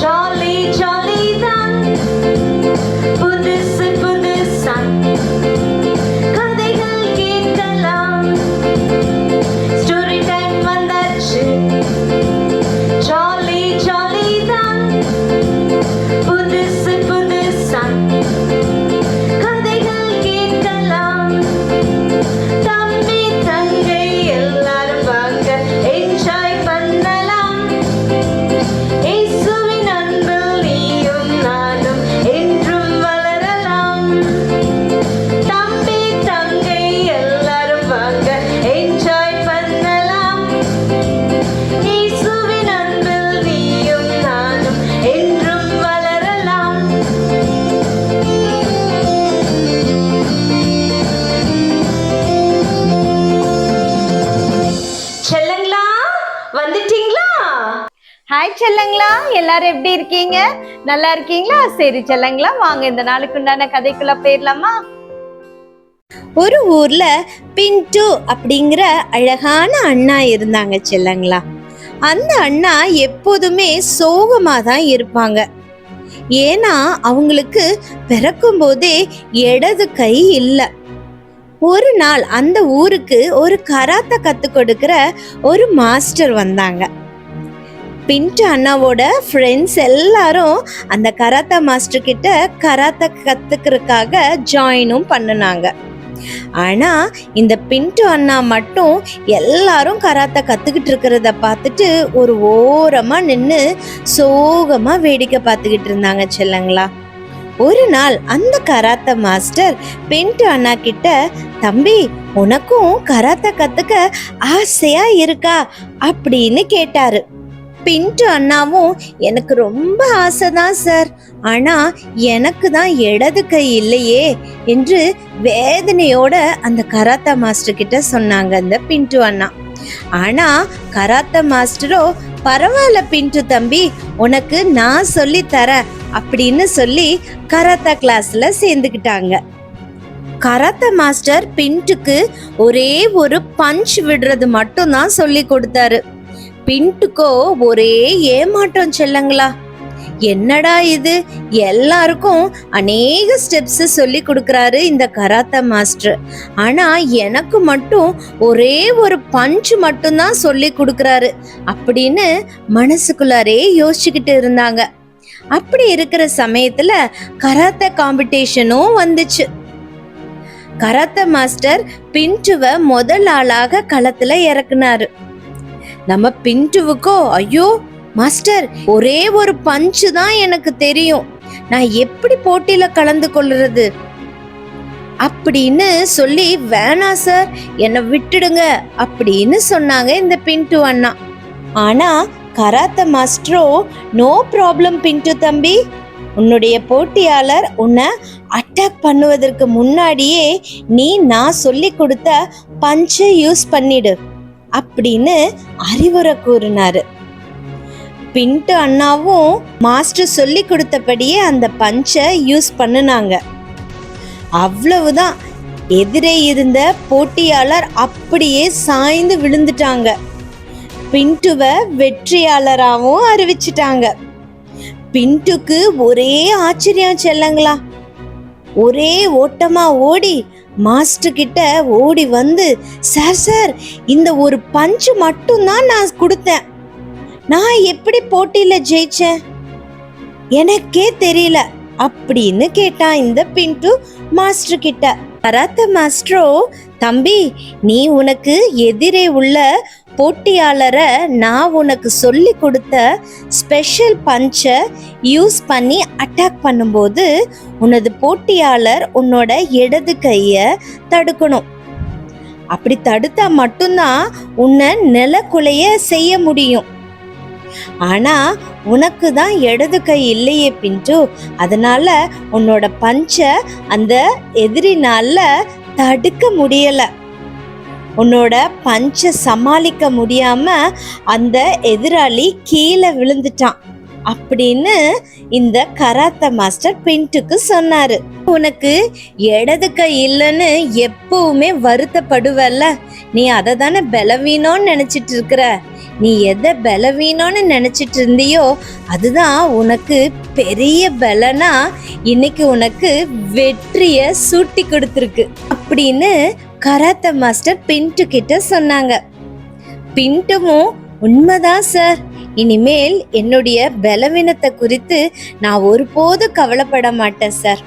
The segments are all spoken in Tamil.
ஜாலி ஜாலி தான், புதுசு புதுசா கதைகள் கேட்கலாம். ஸ்டோரி டைம் வந்தாச்சு. ஜாலி ஜாலி தான், புதுசு புதுசா கதைகள் கேட்கலாம். தம்பி தங்கை எல்லாரும் வாங்க, என்ஜாய் பண்ணலாம். இயேசுவின் அன்பில் நீயும் நானும் என்றும் வளரலாம். தம்பி தங்கை எல்லாரும் வாங்க, என்ஜாய் பண்ணலாம். இயேசுவின் அன்பில் நீயும் நானும் என்றும் வளரலாம். செல்லங்களா, வந்துட்டீங்களா? ஹாய் செல்லங்களா, எல்லாரும் எப்படி இருக்கீங்க? நல்லா இருக்கீங்களா? சரி செல்லங்களா, வாங்க இந்த நாளுக்கு உண்டான கதைக்குள்ள போயிடலாமா? ஒரு ஊர்ல பின்ட்டு அப்படிங்கிற அழகான அண்ணா இருந்தாங்க செல்லங்களா. அந்த அண்ணா எப்போதுமே சோகமா தான் இருப்பாங்க. ஏன்னா அவங்களுக்கு பிறக்கும் போதே இடது கை இல்லை. ஒரு நாள் அந்த ஊருக்கு ஒரு கராத்தே கத்து கொடுக்கிற ஒரு மாஸ்டர் வந்தாங்க. பின்ட்டு அண்ணாவோட ஃப்ரெண்ட்ஸ் எல்லாரும் அந்த கராத்தே மாஸ்டர் கிட்ட கராத்தே கத்துக்கிறதுக்காக ஜாயினும் பண்ணினாங்க. ஆனா இந்த பின்ட்டு அண்ணா மட்டும் எல்லாரும் கராத்தே கத்துக்கிட்டு இருக்கிறத பார்த்துட்டு ஒரு ஓரமா நின்று சோகமா வேடிக்கை பார்த்துக்கிட்டு இருந்தாங்க செல்லங்களா. ஒரு நாள் அந்த கராத்தே மாஸ்டர் பின்ட்டு அண்ணா கிட்ட, தம்பி உனக்கும் கராத்தே கத்துக்க ஆசையா இருக்கா அப்படின்னு கேட்டாரு. பின்ட்டு அண்ணாவும், எனக்கு ரொம்ப ஆசைதான் சார், ஆனா எனக்கு தான் இடது கை இல்லையே என்று வேதனையோட அந்த கராத்தே மாஸ்டர் கிட்ட சொன்னாங்க அந்த பின்ட்டு அண்ணா. ஆனா கராத்தே மாஸ்டரோ, பரவாயில்ல பின்ட்டு தம்பி, உனக்கு நான் சொல்லி தரேன் அப்படின்னு சொல்லி கராத்தே கிளாஸ்ல சேர்ந்துக்கிட்டாங்க. கராத்தே மாஸ்டர் பின்ட்டுக்கு ஒரே ஒரு பஞ்ச் விடுறது மட்டும் தான் சொல்லி கொடுத்தாரு. பின்ட்டுக்கோ ஒரே ஏமாற்றம் செல்லங்களா. என்னடா இது, எல்லாருக்கும் அநேக ஸ்டெப்ஸ் சொல்லி கொடுக்கறாரு இந்த கராத்தே மாஸ்டர், ஆனா எனக்கு மட்டும் ஒரே ஒரு பஞ்ச் மட்டும்தான் சொல்லி கொடுக்கறாரு அப்படின்னு மனசுக்குள்ளாரே யோசிச்சுக்கிட்டு இருந்தாங்க. அப்படி இருக்கிற சமயத்துல கராத்தே காம்படிஷனும் வந்துச்சு. கராத்தே மாஸ்டர் பின்ட்டுவை முதல் ஆளாக களத்துல இறக்குனாரு. நம்ம பின்ட்டுவுக்கோ, ஐயோ மாஸ்டர், ஒரே ஒரு பஞ்சு தான் எனக்கு தெரியும், நான் எப்படி போட்டியில கலந்து கொள்றது அப்படின்னு சொல்லி, வேணாம் சார் என்னை விட்டுடுங்க அப்படின்னு சொன்னாங்க இந்த பின்ட்டு அண்ணா. ஆனா கராத்தே மாஸ்டரோ, நோ ப்ராப்ளம் பின்ட்டு தம்பி, உன்னுடைய போட்டியாளர் உன்னை அட்டாக் பண்ணுவதற்கு முன்னாடியே நீ நான் சொல்லி கொடுத்த பஞ்சை யூஸ் பண்ணிடு அப்படின்னு அறிவுரை கூறினாரு. பின்ட்டு அண்ணாவும் மாஸ்டர் சொல்லி கொடுத்தபடியே அந்த பஞ்சை யூஸ் பண்ணினாங்க. அவ்வளவுதான், எதிரே இருந்த போட்டியாளர் அப்படியே சாய்ந்து விழுந்துட்டாங்க. பின்ட்டுவை வெற்றியாளராகவும் அறிவிச்சிட்டாங்க. பின்ட்டுக்கு ஒரே ஆச்சரியம் செல்லங்களா. ஒரே ஓட்டமா ஓடி மாஸ்டர் கிட்ட ஓடி வந்து, சார் சார், இந்த ஒரு பஞ்சு மட்டும்தான் நான் கொடுத்தேன், நான் எப்படி போட்டியில ஜெயிச்சேன் எனக்கே தெரியல அப்படின்னு கேட்டான் இந்த பின்ட்டு மாஸ்டர் கிட்ட. கராத்தே மாஸ்டரோ, தம்பி நீ உனக்கு எதிரே உள்ள போட்டியாளரை நான் உனக்கு சொல்லி கொடுத்த ஸ்பெஷல் பஞ்சை யூஸ் பண்ணி அட்டாக் பண்ணும்போது உனது போட்டியாளர் உன்னோட இடது கையை தடுக்கணும். அப்படி தடுத்தா மட்டும்தான் உன்னை நிலக்குலைய செய்ய முடியும். ஆனா உனக்கு தான் இடது கை இல்லையே பின்ட்டு, அதனால உன்னோட பஞ்சை அந்த எதிரினால தடுக்க முடியல. உன்னோட பஞ்சை சமாளிக்க முடியாம அந்த எதிராளி கீழே விழுந்துட்டான். அப்படின்னு இந்த கராத்தே மாஸ்டர் பின்ட்டுக்கு சொன்னாரு. உனக்கு இடது கை இல்லைன்னு எப்பவுமே வருத்தப்படுவல்ல, நீ அதை தானே பலவீனம்னு நினைச்சிட்டு இருக்கிற. நீ எதை பலவீனம்னு நினைச்சிட்டு இருந்தியோ அதுதான் உனக்கு பெரிய பலனா இன்னைக்கு உனக்கு வெற்றிய சூட்டி கொடுத்துருக்கு அப்படின்னு கராத்தே மாஸ்டர் பின்ட்டு கிட்ட சொன்னாங்க. பின்ட்டுவும் உண்மைதான் சார், இனிமேல் என்னுடைய பலவீனத்தை குறித்து நான் ஒருபோதும் கவலைப்பட மாட்டேன் சார்.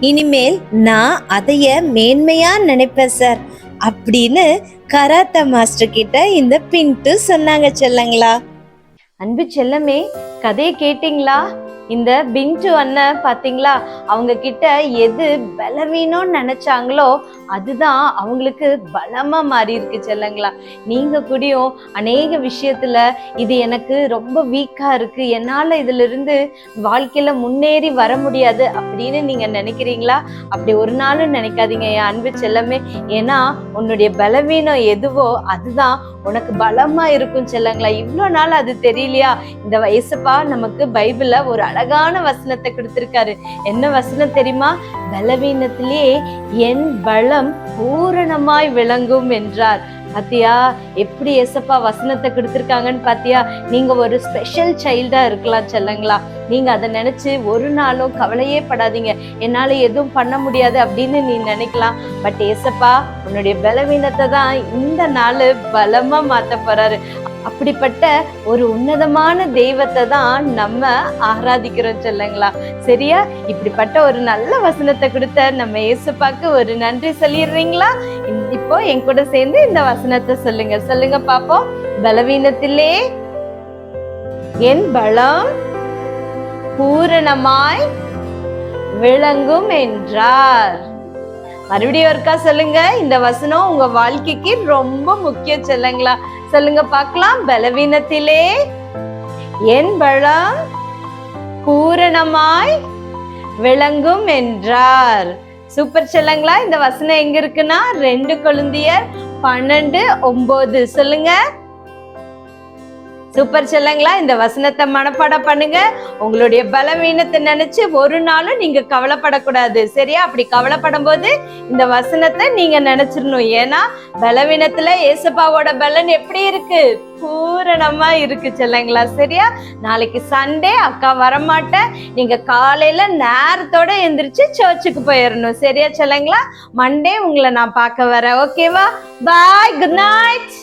இனிமேல் நான் அதைய மேன்மையா நினைப்பேன் சார் அப்படின்னு கராத்தே மாஸ்டர் கிட்ட இந்த பின்ட்டு சொன்னாங்க செல்லங்களா. அன்பு செல்லமே, கதையை கேட்டீங்களா? இந்த பின்ட்டு அண்ணன் பாத்தீங்களா, அவங்க கிட்ட எது பலவீனம்னு நினைச்சாங்களோ அதுதான் அவங்களுக்கு பலமா மாறி இருக்கு செல்லங்களா. நீங்க கூடயும் அநேக விஷயத்துல இது எனக்கு ரொம்ப வீக்கா இருக்கு, என்னால இதுல இருந்து வாழ்க்கையில முன்னேறி வர முடியாது அப்படின்னு நீங்க நினைக்கிறீங்களா? அப்படி ஒரு நாளும் நினைக்காதீங்க என் அன்பு செல்லமே. ஏன்னா உன்னுடைய பலவீனம் எதுவோ அதுதான் உனக்கு பலமா இருக்கும் செல்லங்களா. இவ்வளோ நாள் அது தெரியலையா? இந்த இயேசுப்பா நமக்கு பைபிள்ல ஒரு அழகான வசனத்தை கொடுத்திருக்காரு. என்ன வசனம் தெரியுமா? பலவீனத்திலே என் பலம் பூரணமாய் விளங்கும் என்றார். பாத்தியா எப்படி ஏசப்பா வசனத்தை கொடுத்திருக்காங்கன்னு பாத்தியா? நீங்க ஒரு ஸ்பெஷல் சைல்டா இருக்கலாம் செல்லங்களா. நீங்க அதை நினைச்சு ஒரு நாளும் கவலையே படாதீங்க, என்னால எதுவும் பண்ண முடியாது அப்படின்னு நீ நினைக்கலாம். பட் ஏசப்பா உன்னுடைய பலவீனத்தை தான் இந்த நாள் பலமா மாத்த போறாரு. அப்படிப்பட்ட ஒரு உன்னதமான தெய்வத்தை தான் நம்ம ஆராதிக்கிறோம் செல்லங்களா. சரியா? இப்படிப்பட்ட ஒரு நல்ல வசனத்தை கொடுத்த நம்ம ஏசப்பாக்கு ஒரு நன்றி சொல்லிடுறீங்களா? இப்போ என் கூட சேர்ந்து இந்த வசனத்தை சொல்லுங்க பாப்போம். பலவீனத்திலே என் பலம் பூரணமாய் விளங்கும் என்றார். மறுபடியும் ஒருக்கா சொல்லுங்க. இந்த வசனம் உங்க வாழ்க்கைக்கு ரொம்ப முக்கியம் செல்லங்களா. சொல்லுங்க பார்க்கலாம். பலவீனத்திலே என் பலம் பூரணமாய் விளங்கும் என்றார். சூப்பர் செல்லங்களா. இந்த வசனம் எங்க இருக்குன்னா 2 கொரிந்தியர் 12:9. சொல்லுங்க. சூப்பர் செல்லங்களா. இந்த வசனத்தை மனப்பாடம் பண்ணுங்க. உங்களுடைய பலவீனத்தை நினைச்சு ஒரு நாளும் நீங்க கவலைப்படக்கூடாது. சரியா? அப்படி கவலைப்படும் போது இந்த வசனத்தை நீங்க நினைச்சிடணும். ஏன்னா பலவீனத்துல ஏசப்பாவோட பலன் எப்படி இருக்கு? பூரணமா இருக்கு செல்லங்களா. சரியா? நாளைக்கு சண்டே அக்கா வரமாட்டேன், நீங்க காலையில நேரத்தோட எந்திரிச்சு சர்ச்சுக்கு போயிடணும். சரியா செல்லங்களா? மண்டே உங்களை நான் பார்க்க வரேன். ஓகேவா? பாய், குட் நைட்.